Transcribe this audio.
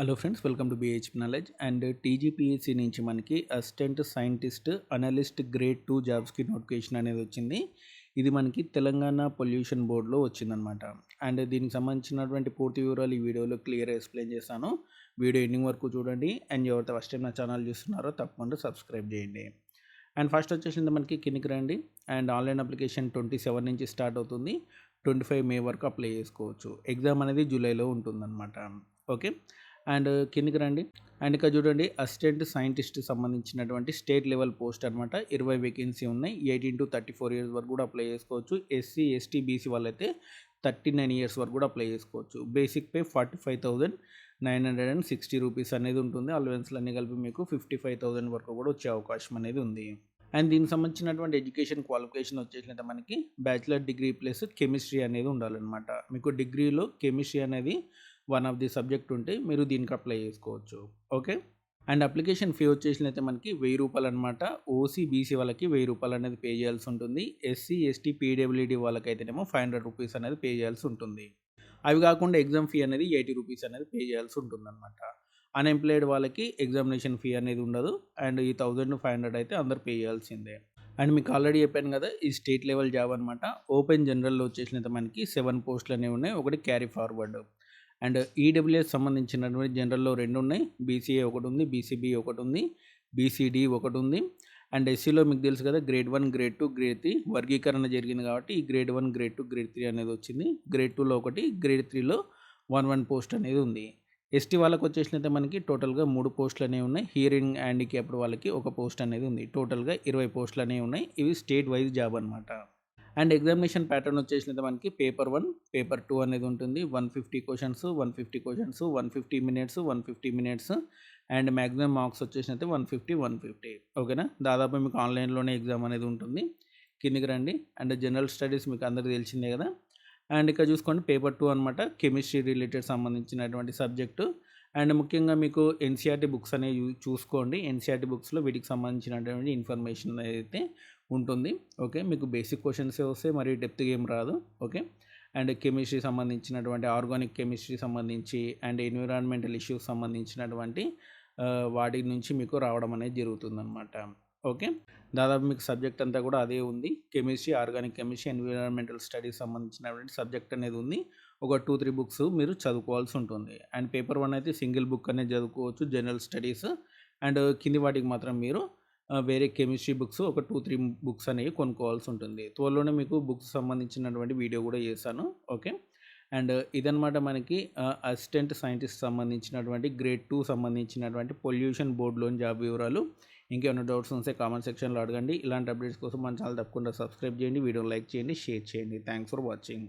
Hello friends, welcome to బీహెచ్పీ knowledge. And TGPSC నుంచి మనకి assistant scientist analyst grade 2 జాబ్స్కి notification అనేది వచ్చింది. ఇది మనకి తెలంగాణ పొల్యూషన్ బోర్డులో వచ్చిందనమాట. అండ్ దీనికి సంబంధించినటువంటి పూర్తి వివరాలు ఈ వీడియోలో క్లియర్గా ఎక్స్ప్లెయిన్ చేస్తాను. వీడియో ఎండింగ్ వరకు చూడండి. అండ్ ఎవరైతే ఫస్ట్ టైం నా ఛానల్ చూస్తున్నారో తప్పకుండా సబ్స్క్రైబ్ చేయండి. అండ్ ఫస్ట్ వచ్చేసింది మనకి కిందికి రండి. అండ్ ఆన్లైన్ అప్లికేషన్ 27 నుంచి స్టార్ట్ అవుతుంది. 25 మే వరకు అప్లై చేసుకోవచ్చు. ఎగ్జామ్ అనేది జూలైలో ఉంటుందన్నమాట. ఓకే. అండ్ కిందికి రండి. అండ్ ఇక్కడ చూడండి, అసిస్టెంట్ సైంటిస్ట్ సంబంధించినటువంటి స్టేట్ లెవెల్ పోస్ట్ అనమాట. 20 వేకెన్సీ ఉన్నాయి. 18 to 34 ఇయర్స్ వరకు కూడా అప్లై చేసుకోవచ్చు. ఎస్సీ ఎస్టీ బీసీ వాళ్ళైతే 39 ఇయర్స్ వరకు కూడా అప్లై చేసుకోవచ్చు. బేసిక్ పే 45,960 రూపీస్ అనేది ఉంటుంది. అలవెన్స్లు అన్నీ కలిపి మీకు 55,000 వరకు కూడా వచ్చే అవకాశం అనేది ఉంది. అండ్ దీనికి సంబంధించినటువంటి ఎడ్యుకేషన్ క్వాలిఫికేషన్ వచ్చేసినట్టు మనకి బ్యాచిలర్ డిగ్రీ ప్లస్ కెమిస్ట్రీ అనేది ఉండాలన్నమాట. మీకు డిగ్రీలో కెమిస్ట్రీ అనేది వన్ ఆఫ్ ది సబ్జెక్ట్ ఉంటే మీరు దీనికి అప్లై చేసుకోవచ్చు. ఓకే. అండ్ అప్లికేషన్ ఫీ వచ్చేసినైతే మనకి 1000 రూపాయలు అనమాట. ఓసీ బీసీ వాళ్ళకి 1000 రూపాయలు అనేది పే చేయాల్సి ఉంటుంది. ఎస్సీ ఎస్టీ పీడబ్ల్యూడీ వాళ్ళకైతేనేమో 500 రూపీస్ అనేది పే చేయాల్సి ఉంటుంది. అవి కాకుండా ఎగ్జామ్ ఫీ అనేది 80 రూపీస్ అనేది పే చేయాల్సి ఉంటుంది అనమాట. అన్ఎంప్లాయిడ్ వాళ్ళకి ఎగ్జామినేషన్ ఫీ అనేది ఉండదు. అండ్ ఈ 1500 అయితే అందరు పే చేయాల్సిందే. అండ్ మీకు ఆల్రెడీ చెప్పాను కదా, ఈ స్టేట్ లెవెల్ జాబ్ అనమాట. ఓపెన్ జనరల్లో వచ్చేసినైతే మనకి 7 పోస్టులు అనేవి ఉన్నాయి. ఒకటి క్యారీ ఫార్వర్డ్. అండ్ ఈడబ్ల్యూఎస్ సంబంధించినటువంటి జనరల్లో 2 ఉన్నాయి. బీసీఏ ఒకటి ఉంది, బీసీబీ ఒకటి ఉంది, బీసీడీ ఒకటి ఉంది. అండ్ ఎస్సీలో మీకు తెలుసు కదా, గ్రేడ్ 1, గ్రేడ్ 2, గ్రేడ్ 3 వర్గీకరణ జరిగింది కాబట్టి ఈ గ్రేడ్ 1, గ్రేడ్ 2, గ్రేడ్ 3 అనేది వచ్చింది. గ్రేడ్ 2లో ఒకటి, గ్రేడ్ 3లో 1 పోస్ట్ అనేది ఉంది. ఎస్టీ వాళ్ళకి వచ్చేసినైతే మనకి టోటల్గా 3 పోస్టులు అనేవి ఉన్నాయి. హియరింగ్ హ్యాండిక్యాప్డ్ వాళ్ళకి ఒక పోస్ట్ అనేది ఉంది. టోటల్గా 20 పోస్టులు అనేవి ఉన్నాయి. ఇవి స్టేట్ వైజ్ జాబ్ అనమాట. అండ్ ఎగ్జామినేషన్ ప్యాటర్న్ వచ్చేసినది మనకి పేపర్ 1, పేపర్ 2 అనేది ఉంటుంది. 150 questions, 150 questions, 150 minutes, 150 minutes. And maximum marks వచ్చేసినైతే 150, 150. ఓకేనా. దాదాపు మీకు ఆన్లైన్లోనే ఎగ్జామ్ అనేది ఉంటుంది. కిందికి రండి. అండ్ జనరల్ స్టడీస్ మీకు అందరికీ తెలిసిందే కదా. అండ్ ఇక్కడ చూసుకోండి, పేపర్ 2 అనమాట. కెమిస్ట్రీ రిలేటెడ్ సంబంధించినటువంటి సబ్జెక్టు. అండ్ ముఖ్యంగా మీకు ఎన్సీఆర్టీ బుక్స్ అనేవి చూసుకోండి. ఎన్సీఆర్టీ బుక్స్లో వీటికి సంబంధించినటువంటి ఇన్ఫర్మేషన్ అయితే ఉంటుంది. ఓకే. మీకు బేసిక్ క్వశ్చన్సే వస్తాయి, మరి డెప్త్గా ఏం రాదు. ఓకే. అండ్ కెమిస్ట్రీ సంబంధించినటువంటి ఆర్గానిక్ కెమిస్ట్రీ సంబంధించి అండ్ ఎన్విరాన్మెంటల్ ఇష్యూస్ సంబంధించినటువంటి వాటి నుంచి మీకు రావడం అనేది జరుగుతుందన్నమాట. ఓకే. దాదాపు మీకు సబ్జెక్ట్ అంతా కూడా అదే ఉంది. Chemistry, organic chemistry, environmental studies సంబంధించినటువంటి సబ్జెక్ట్ అనేది ఉంది. ఒక 2-3 బుక్స్ మీరు చదువుకోవాల్సి ఉంటుంది. అండ్ పేపర్ 1 అయితే సింగిల్ బుక్ అనేది చదువుకోవచ్చు, జనరల్ స్టడీస్. అండ్ కింది వాటికి మాత్రం మీరు వేరే కెమిస్ట్రీ బుక్స్ ఒక 2-3 బుక్స్ అనేవి కొనుక్కోవాల్సి ఉంటుంది. త్వరలోనే మీకు బుక్స్ సంబంధించినటువంటి వీడియో కూడా చేశాను. ఓకే. అండ్ ఇదనమాట మనకి అసిస్టెంట్ సైంటిస్ట్ సంబంధించినటువంటి గ్రేడ్ 2 సంబంధించినటువంటి పొల్యూషన్ బోర్డులోని జాబ్ వివరాలు. ఇంకేమైనా డౌట్స్ ఉంటే కామెంట్ సెక్షన్లో అడగండి. ఇలాంటి అప్డేట్స్ కోసం మన ఛానల్ తప్పకుండా సబ్స్క్రైబ్ చేయండి, వీడియోని లైక్ చేయండి, షేర్ చేయండి. Thanks for watching.